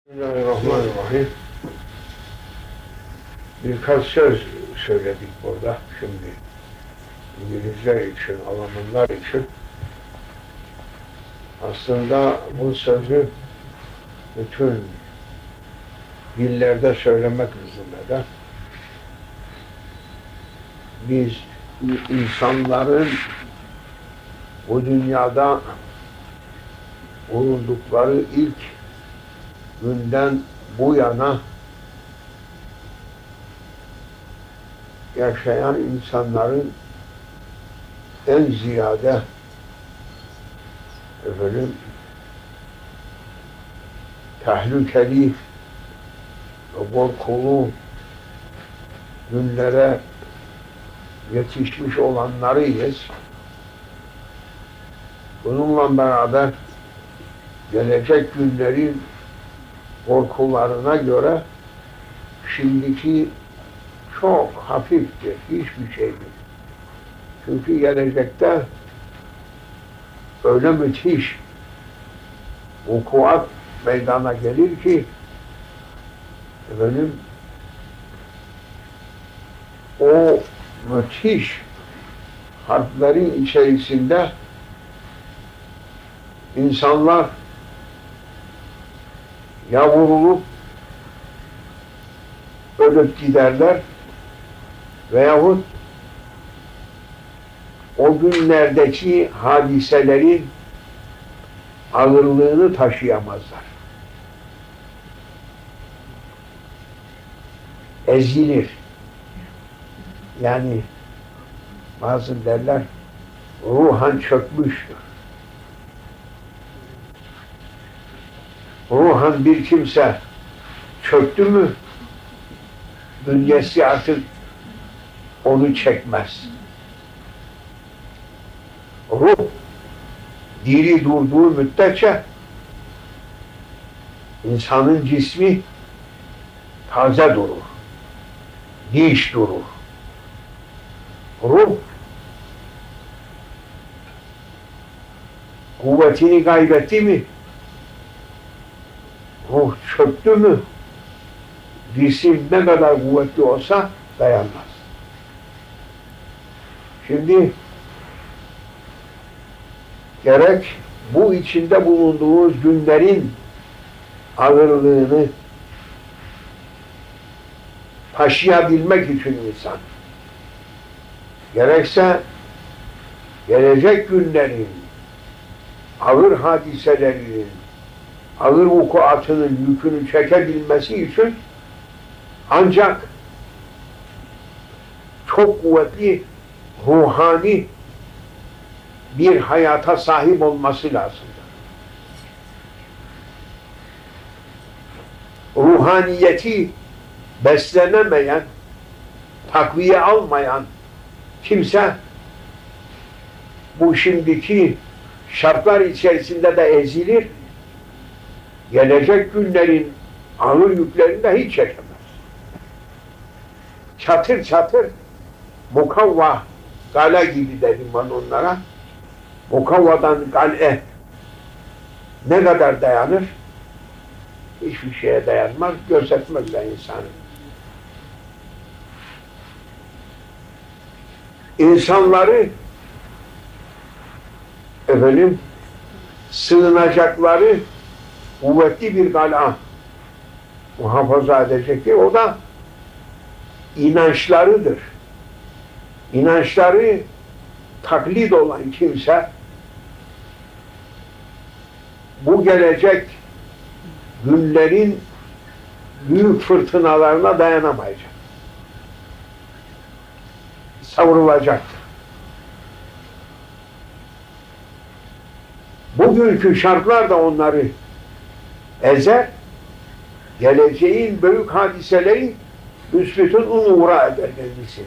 Bismillahirrahmanirrahim. Birkaç söz söyledik burada şimdi. İngilizler için, Almanlar için. Aslında bu sözü bütün dillerde söylemek lüzumunda. Biz insanların bu dünyada bulundukları ilk günden bu yana yaşayan insanların en ziyade tehlikeli ve korkulu günlere yetişmiş olanlarıyız. Bununla beraber gelecek günlerin korkularına göre şimdiki çok hafiftir, hiçbir şey değil. Çünkü gelecekte öyle müthiş vukuat meydana gelir ki o müthiş harplerin içerisinde insanlar ya vurulup ölüp giderler veyahut o günlerdeki hadiselerin ağırlığını taşıyamazlar. Ezilir. Yani bazı derler ruhan çökmüştür. Ruhan bir kimse çöktü mü bünyesi artık onu çekmez. Ruh diri durduğu müddetçe insanın cismi taze durur, dinç durur. Ruh kuvvetini kaybetti mi, ruh çöktü mü, cisim ne kadar kuvvetli olsa dayanmaz. Şimdi gerek bu içinde bulunduğumuz günlerin ağırlığını taşıyabilmek için insan, gerekse gelecek günlerin ağır hadiselerinin, ağır vukuatının yükünü çekebilmesi için ancak çok kuvvetli ruhani bir hayata sahip olması lazımdır. Ruhaniyeti beslenemeyen, takviye almayan kimse bu şimdiki şartlar içerisinde de ezilir, gelecek günlerin ağır yüklerini de hiç çekemez. Çatır çatır mukavva kale gibi dedim ben onlara. Mukavvadan kale ne kadar dayanır? Hiçbir şeye dayanmaz, gözetmezler insanı. İnsanları sığınacakları kuvvetli bir kala muhafaza edecektir. O da inançlarıdır. İnançları taklit olan kimse bu gelecek günlerin büyük fırtınalarına dayanamayacak. Savrulacaktır. Bugünkü şartlar da onları ezer, geleceğin büyük hadiselerin büsbütün uğra eder kendisini.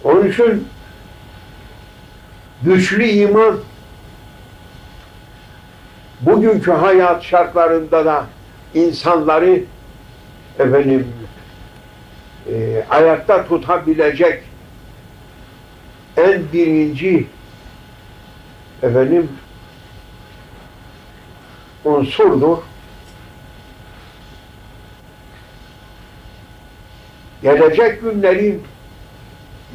Onun için güçlü iman bugünkü hayat şartlarında da insanları ayakta tutabilecek en birinci unsurdur. Gelecek günlerin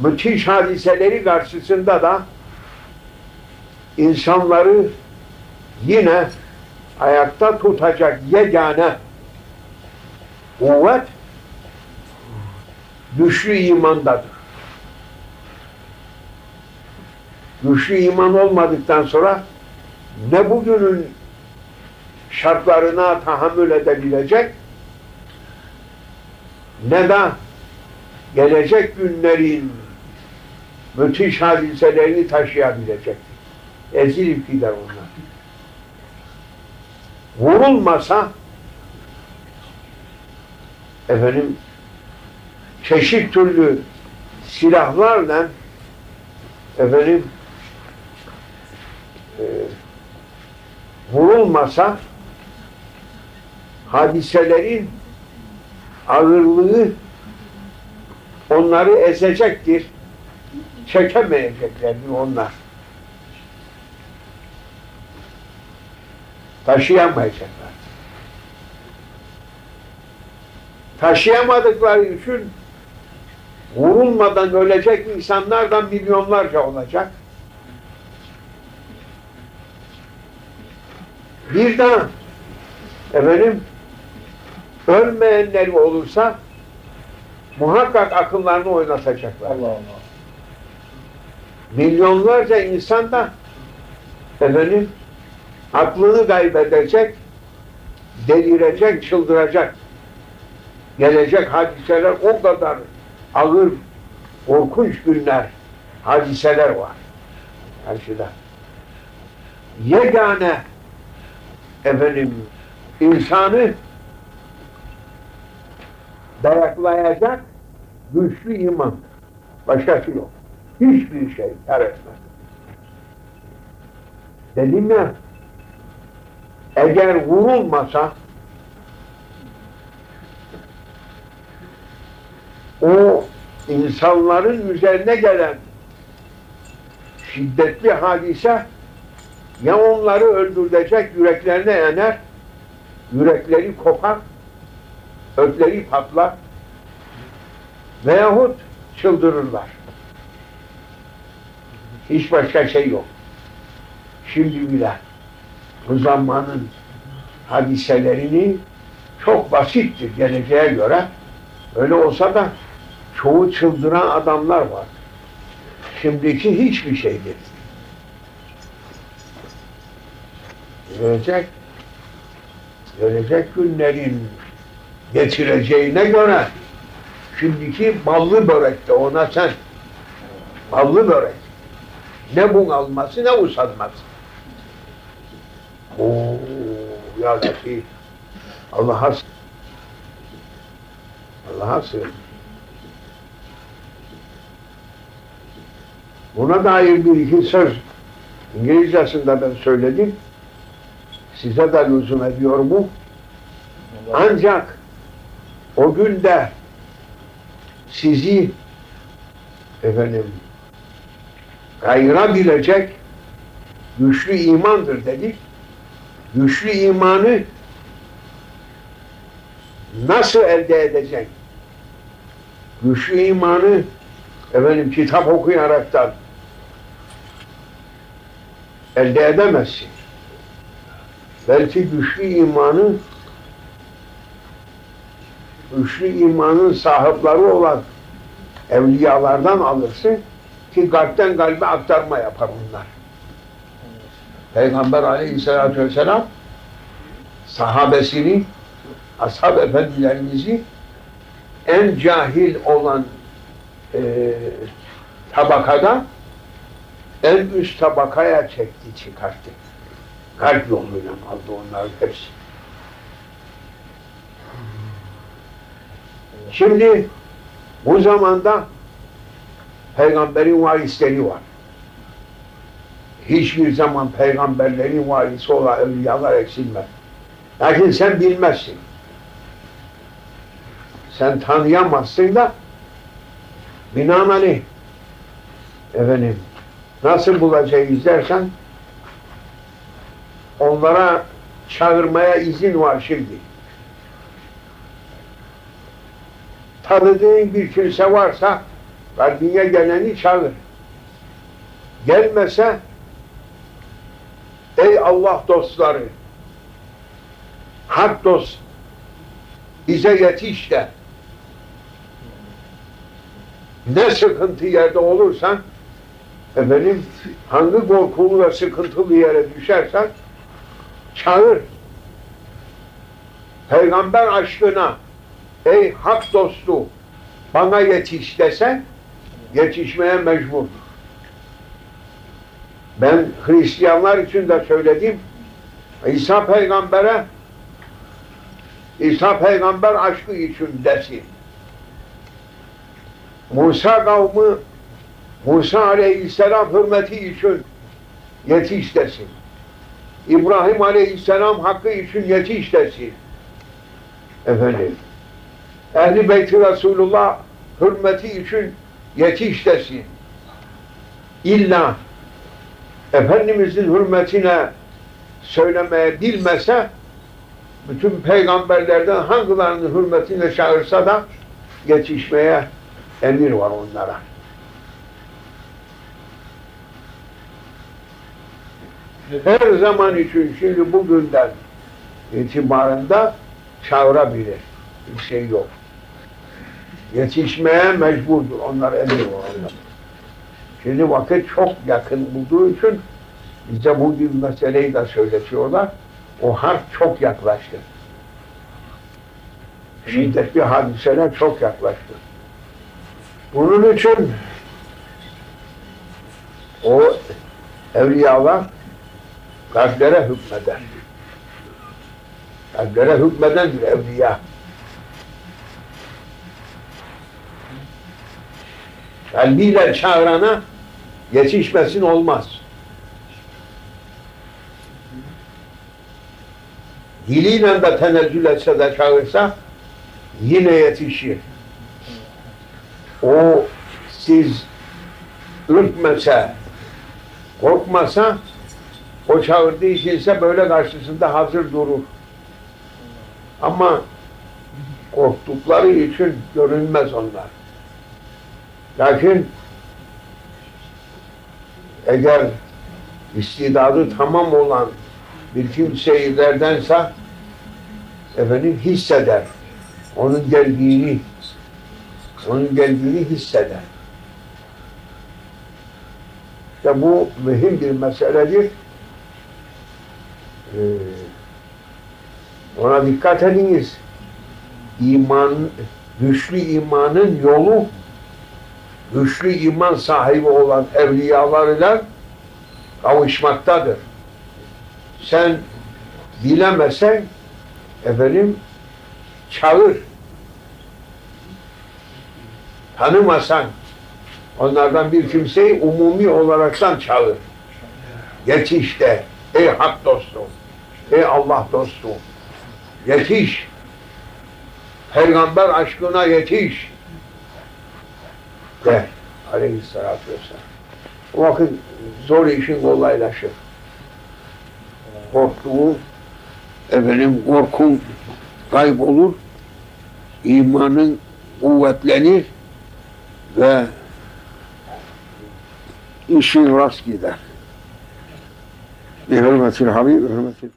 müthiş hadiseleri karşısında da insanları yine ayakta tutacak yegane kuvvet güçlü imandadır. Güçlü iman olmadıktan sonra ne bugünün şartlarına tahammül edebilecek ne de gelecek günlerin müthiş hadiselerini taşıyabilecektir. Ezilip gider onlar. Vurulmasa çeşit türlü silahlarla vurulmasa hadiselerin ağırlığı onları ezecektir. Çekemeyeceklerdir onlar. Taşıyamayacaklar. Taşıyamadıkları için vurulmadan ölecek insanlardan milyonlarca olacak. Bir daha ölmeyenleri olursa muhakkak akıllarını oynatacaklar. Allah Allah. Milyonlarca insan da aklını kaybedecek, delirecek, çıldıracak. Gelecek hadiseler o kadar ağır, korkunç günler, hadiseler var karşıda. Yegane insanı dayaklayacak güçlü iman. Başkası yok. Hiçbir şey kar etmez. Dedim ya, eğer vurulmasa o insanların üzerine gelen şiddetli hadise ya onları öldürecek, yüreklerine yener, yürekleri kopar, ökleri patlar veyahut çıldırırlar. Hiç başka şey yok. Şimdi bile bu zamanın hadiselerini çok basittir geleceğe göre. Öyle olsa da çoğu çıldıran adamlar var. Şimdiki hiçbir şey değil. Gelecek günlerin getireceğine göre şimdiki ballı börekte ona sen ballı börek. Ne bunalması ne usanması. Oo ya Latif. Allah'a sığın. Buna dair bir iki söz İngilizcesinde ben söyledim. Size de lüzum ediyor mu? Ancak o günde sizi kayırabilecek güçlü imandır dedik. Güçlü imanı nasıl elde edecek? Güçlü imanı kitap okuyaraktan elde edemezsin. Belki güçlü imanın sahipleri olan evliyalardan alırsın ki kalpten kalbe aktarma yapar bunlar. Peygamber Aleyhisselatü Vesselam sahabesini, ashab efendilerimizi en cahil olan tabakada en üst tabakaya çekti, çıkarttı. Kalp yoluyla aldı onların hepsi. Şimdi bu zamanda peygamberin varisleri var. Hiçbir zaman peygamberlerin varisi olan evliyalar eksilmez. Lakin sen bilmezsin. Sen tanıyamazsın da binaenaleyh nasıl bulacağız dersen onlara çağırmaya izin var şimdi. Tanıdığın bir kimse varsa kalbine geleni çağır. Gelmese ey Allah dostları, hak dost, bize yetiş de. Ne sıkıntı yerde olursan, efendim, hangi korkulu ve sıkıntılı yere düşersen çağır. Peygamber aşkına ey hak dostu bana yetiş desen yetişmeye mecbur. Ben Hristiyanlar için de söyledim. İsa peygamber aşkı için desin. Musa kavmi Musa aleyhisselam hürmeti için yetiş desin. İbrahim aleyhisselam hakkı için yetiş desin. Efendim. Ehl-i Beyt-i Resulullah hürmeti için yetiş desin. İlla Efendimizin hürmetine söylemeye bilmese bütün peygamberlerden hangilerinin hürmetine çağırsa da yetişmeye emir var onlara. Her zaman için şimdi bugünden itibaren de çağırabilir. Bir şey yok. Yetişmeye mecburdur. Onlar emir var onlar. Şimdi vakit çok yakın olduğu için bize bu gibi meseleyi de söyletiyorlar. O harp çok yaklaştı. Şiddetli hadiseler çok yaklaştı. Bunun için o evliyalar kalplere hükmeder. Kalplere hükmedendir evliya. Kalbiyle çağırana yetişmesin olmaz. Diliyle de tenezzül etse de çağırsa yine yetişir. O siz ürkmese, korkmasa o çağırdığı içinse böyle karşısında hazır durur. Ama korktukları için görünmez onlar. Lakin eğer istidadı tamam olan bir kimselerdense efendim hisseder. Onun geldiğini hisseder. İşte bu mühim bir meseledir. Ona dikkat ediniz. Güçlü imanın yolu güçlü iman sahibi olan evliyalarla kavuşmaktadır. Sen bilemesen efendim çağır. Tanımasan onlardan bir kimseyi umumi olaraktan çağır. Yetiş de ey hak dostu, ey Allah dostu, yetiş. Peygamber aşkına yetiş de aleyhissalatü vesselam. O vakit zor işin kolaylaşır. Korktuğu efendim korkun kaybolur, imanın kuvvetlenir ve işin rast gider. Bi hürmetil habib, hürmetil